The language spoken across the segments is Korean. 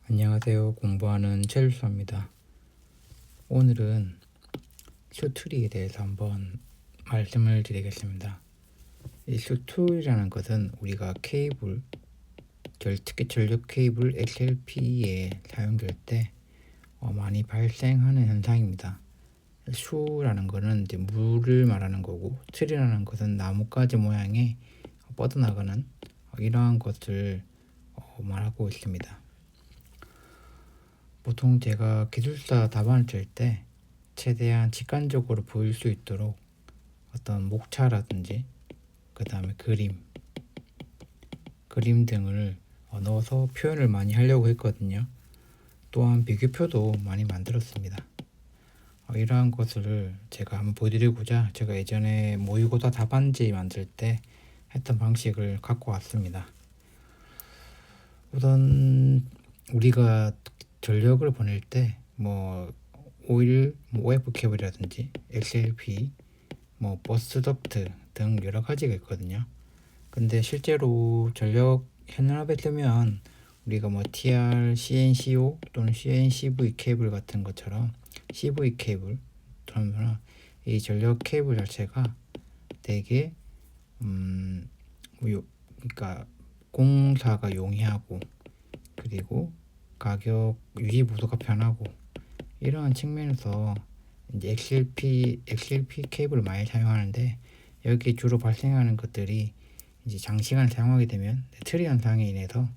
안녕하세요. 공부하는 최일수입니다. 오늘은 슈트리에 대해서 한번 말씀을 드리겠습니다. 이 슈트리라는 것은 우리가 케이블, 특히 전력 케이블 XLP에 사용될 때 많이 발생하는 현상입니다. 슈라는 것은 이제 물을 말하는 거고, 트리라는 것은 나뭇가지 모양의 뻗어나가는 이러한 것을 말하고 있습니다. 보통 제가 기술사 답안을 쓸 때 최대한 직관적으로 보일 수 있도록 어떤 목차라든지 그 다음에 그림 등을 넣어서 표현을 많이 하려고 했거든요. 또한 비교표도 많이 만들었습니다. 이러한 것을 제가 한번 보여드리고자 제가 예전에 모의고사 답안지 만들 때 했던 방식을 갖고 왔습니다. 우선 우리가 전력을 보낼 때 오일, OF 케이블이라든지 XLP, 버스 덕트 등 여러 가지가 있거든요. 근데 실제로 전력 현압에 쓰면 우리가 TR, CNCO 또는 CNCV 케이블 같은 것처럼 CV 케이블 그러면 이 전력 케이블 자체가 되게 그러니까 공사가 용이하고 그리고 가격 유지 보수가 편하고 이러한 측면에서 이제 XLP 케이블을 많이 사용하는데 여기 주로 발생하는 것들이 이제 장시간 사용하게 되면 트리 현상에 인해서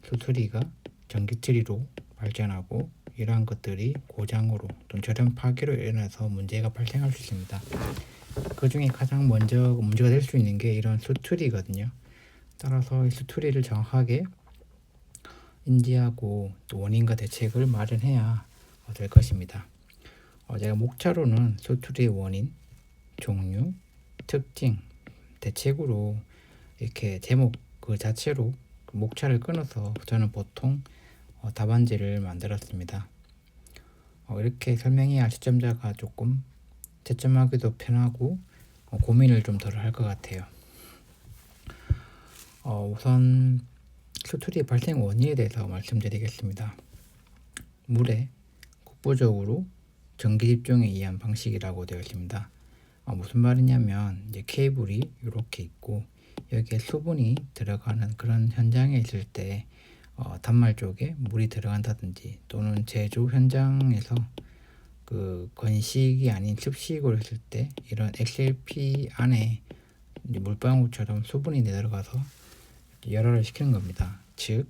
수트리가 전기 트리로 발전하고 이러한 것들이 고장으로 또는 절연 파괴로 인해서 문제가 발생할 수 있습니다. 그 중에 가장 먼저 문제가 될 수 있는 게 이런 수트리거든요. 따라서 이 수트리를 정확하게 인지하고 또 원인과 대책을 마련해야 될 것입니다. 제가 목차로는 수트리의 원인, 종류, 특징, 대책으로 이렇게 제목 그 자체로 목차를 끊어서 저는 보통 답안지를 만들었습니다. 이렇게 설명해야 시점자가 조금 채점하기도 편하고 고민을 좀 덜 할 것 같아요. 우선 수트리 발생 원인에 대해서 말씀드리겠습니다. 물에 국부적으로 전기 집중에 의한 방식이라고 되어 있습니다. 무슨 말이냐면 이제 케이블이 이렇게 있고 여기에 수분이 들어가는 그런 현장에 있을 때 단말 쪽에 물이 들어간다든지 또는 제조 현장에서 그 건식이 아닌 습식으로 했을 때 이런 XLP 안에 물방울처럼 수분이 들어가서 열화를 시키는 겁니다. 즉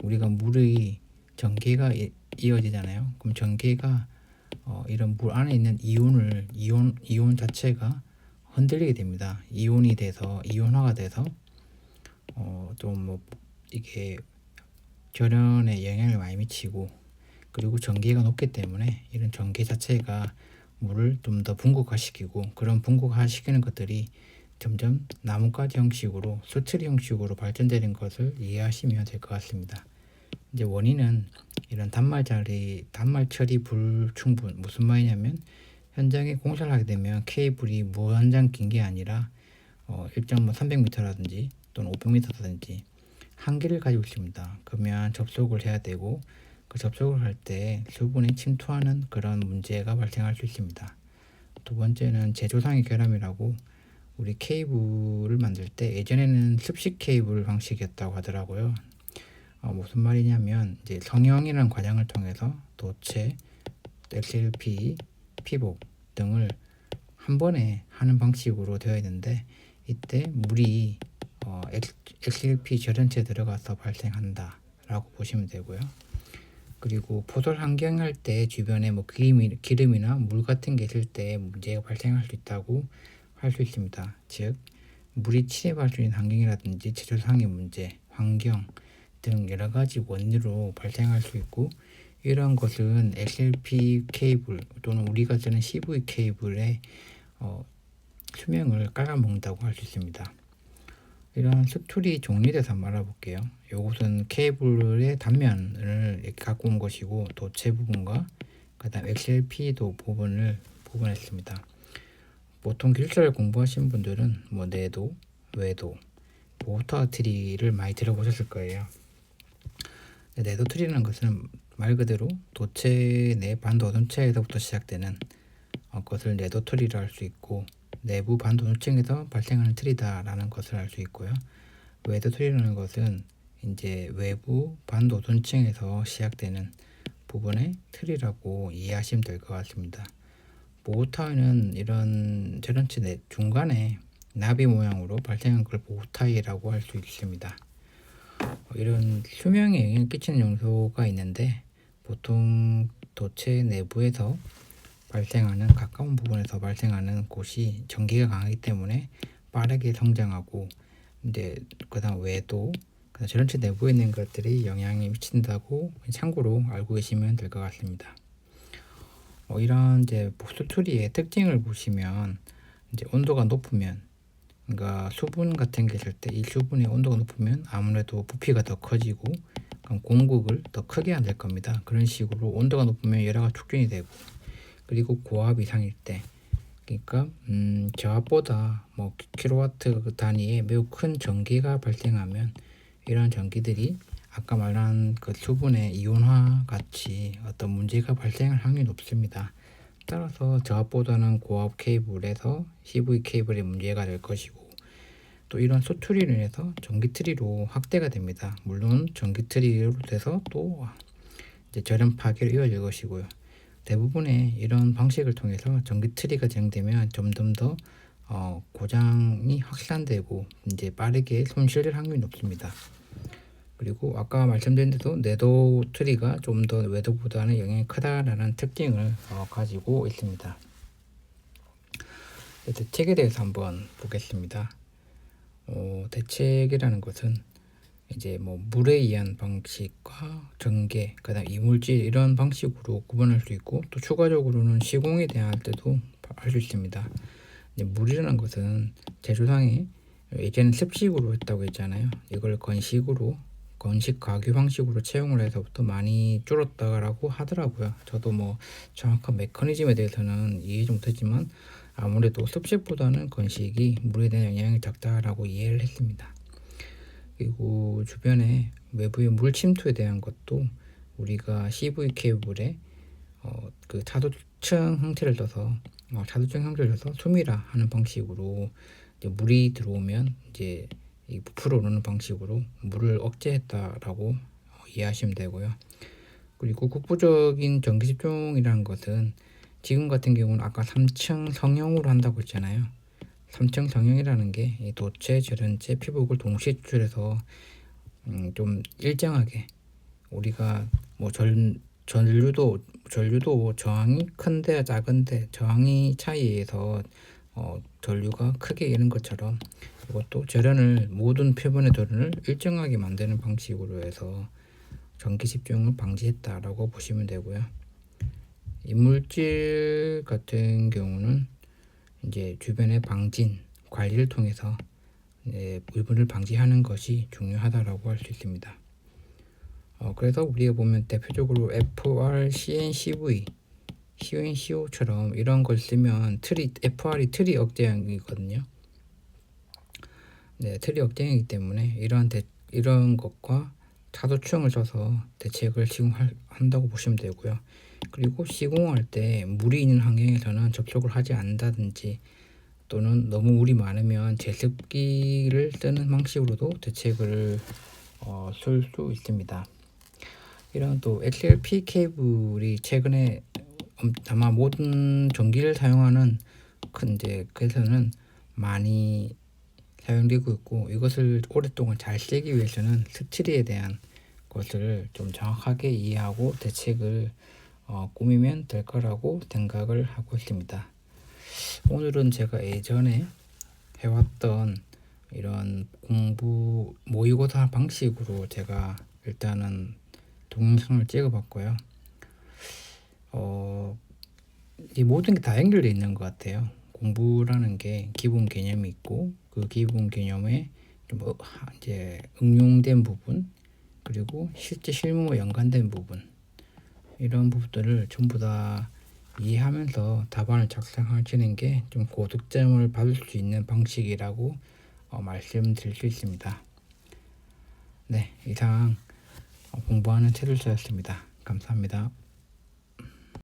우리가 물의 전기가 이어지잖아요. 그럼 전기가 이런 물 안에 있는 이온 자체가 흔들리게 됩니다. 이온화가 돼서 좀 이게 절연에 영향을 많이 미치고 그리고 전기가 높기 때문에 이런 전기 자체가 물을 좀 더 분극화시키고 그런 분극화시키는 것들이 점점 나뭇가지 형식으로 수트리 형식으로 발전되는 것을 이해하시면 될 것 같습니다. 이제 원인은 이런 단말 처리 불충분 무슨 말이냐면 현장에 공사를 하게 되면 케이블이 무한정 긴 게 아니라 일정 300m라든지 또는 500m라든지 한계를 가지고 있습니다. 그러면 접속을 해야 되고 그 접속을 할 때 수분이 침투하는 그런 문제가 발생할 수 있습니다. 두 번째는 제조상의 결함이라고 우리 케이블을 만들 때 예전에는 습식 케이블 방식이었다고 하더라고요. 무슨 말이냐면 이제 성형이라는 과정을 통해서 도체, XLP, 피복 등을 한 번에 하는 방식으로 되어 있는데 이때 물이 XLP 절연체에 들어가서 발생한다 라고 보시면 되고요. 그리고 포솔 환경할 때 주변에 기름이나 물 같은 게 있을 때 문제가 발생할 수 있다고 할 수 있습니다. 즉 물이 침입할 수 있는 환경이라든지 제조상의 문제, 환경 등 여러 가지 원인으로 발생할 수 있고 이러한 것은 XLP 케이블 또는 우리가 쓰는 CV 케이블의 수명을 깔아먹는다고 할 수 있습니다. 이러한 수트리 종류에 대해서 한번 알아볼게요. 이것은 케이블의 단면을 이렇게 갖고 온 것이고 도체 부분과 그 다음 XLP도 부분했습니다. 보통 기술사를 공부하신 분들은 내도, 외도, 모터 트리를 많이 들어보셨을 거예요. 내도틀이라는 것은 말 그대로 도체 내 반도체에서부터 시작되는 것을 내도틀이라 할 수 있고, 내부 반도체에서 발생하는 틀이다라는 것을 알 수 있고요. 외도틀이라는 것은 이제 외부 반도체에서 시작되는 부분의 틀이라고 이해하시면 될 것 같습니다. 보호타이는 이런 저런치 중간에 나비 모양으로 발생한 걸 보호타이라고 할 수 있습니다. 이런 수명에 영향을 끼치는 요소가 있는데, 보통 도체 내부에서 발생하는 가까운 부분에서 발생하는 곳이 전기가 강하기 때문에 빠르게 성장하고, 이제 그다음 외도, 그다음 전체 내부에 있는 것들이 영향이 미친다고 참고로 알고 계시면 될 것 같습니다. 이런 이제 수투리의 특징을 보시면, 이제 온도가 높으면, 그러니까 수분 같은 게 있을 때 이 수분의 온도가 높으면 아무래도 부피가 더 커지고, 그럼 공급을 더 크게 안 될 겁니다. 그런 식으로 온도가 높으면 열화가 축전이 되고, 그리고 고압 이상일 때, 그러니까 저압보다 뭐 킬로와트 단위의 매우 큰 전기가 발생하면, 이러한 전기들이 아까 말한 그 수분의 이온화 같이 어떤 문제가 발생할 확률이 높습니다. 따라서 저압보다는 고압 케이블에서 CV 케이블이 문제가 될 것이고, 또 이런 소트리로 인해서 전기트리로 확대가 됩니다. 물론 전기트리로 돼서 또 이제 절연 파괴로 이어질 것이고요. 대부분의 이런 방식을 통해서 전기트리가 진행되면 점점 더 고장이 확산되고 이제 빠르게 손실될 확률이 높습니다. 그리고 아까 말씀드린 대로 내도 트리가 좀 더 외도보다는 영향이 크다라는 특징을 가지고 있습니다. 대책에 대해서 한번 보겠습니다. 대책이라는 것은 이제 뭐 물에 의한 방식과 전개, 그다음 이물질 이런 방식으로 구분할 수 있고, 또 추가적으로는 시공에 대한 때도 할 수 있습니다. 물이라는 것은 제조상에 예전에 습식으로 했다고 했잖아요. 이걸 건식 가규 방식으로 채용을 해서부터 많이 줄었다라고 하더라고요. 저도 뭐 정확한 메커니즘에 대해서는 이해하지 못했지만, 아무래도 습식보다는 건식이 물에 대한 영향이 작다라고 이해를 했습니다. 그리고 주변에 외부의 물 침투에 대한 것도 우리가 CV 케이블에 그 차도층 형태를 써서 수미라 하는 방식으로 이제 물이 들어오면 이제 이 부풀어 오르는 방식으로 물을 억제했다라고 이해하시면 되고요. 그리고 국부적인 전기 집중이라는 것은 지금 같은 경우는 아까 3층 성형으로 한다고 했잖아요. 3층 성형이라는 게 이 도체, 절연체, 피복을 동시에 추출해서 좀 일정하게, 우리가 뭐 전류도 저항이 큰데 작은데 저항이 차이에서 전류가 크게 이는 것처럼, 이것도 절연을 모든 표면의 절연을 일정하게 만드는 방식으로 해서 전기 집중을 방지했다라고 보시면 되고요. 이물질 같은 경우는 이제 주변의 방진 관리를 통해서 물분을 방지하는 것이 중요하다라고 할 수 있습니다. 그래서 우리가 보면 대표적으로 FR, CNCV, CONCO처럼 이런 걸 쓰면 FR이 트리 억제형이거든요. 트리 억제형이기 때문에 이런 것과 차도층을 써서 대책을 시공한다고 보시면 되고요. 그리고 시공할 때 물이 있는 환경에서는 접촉을 하지 않는다든지, 또는 너무 물이 많으면 제습기를 쓰는 방식으로도 대책을 쓸 수 있습니다. 이런 또 XLP 케이블이 최근에 아마 모든 전기를 사용하는 그래서는 많이 사용되고 있고, 이것을 오랫동안 잘 쓰기 위해서는 스트리에 대한 것을 좀 정확하게 이해하고 대책을 꾸미면 될 거라고 생각을 하고 있습니다. 오늘은 제가 예전에 해왔던 이런 공부 모의고사 방식으로 제가 일단은 동영상을 찍어봤고요. 이 모든 게 다 연결되어 있는 것 같아요. 공부라는 게 기본 개념이 있고, 그 기본 개념에 좀 이제 응용된 부분, 그리고 실제 실무와 연관된 부분, 이런 부분들을 전부 다 이해하면서 답안을 작성하시는 게 좀 고득점을 받을 수 있는 방식이라고 말씀드릴 수 있습니다. 네, 이상 공부하는 채술사였습니다. 감사합니다.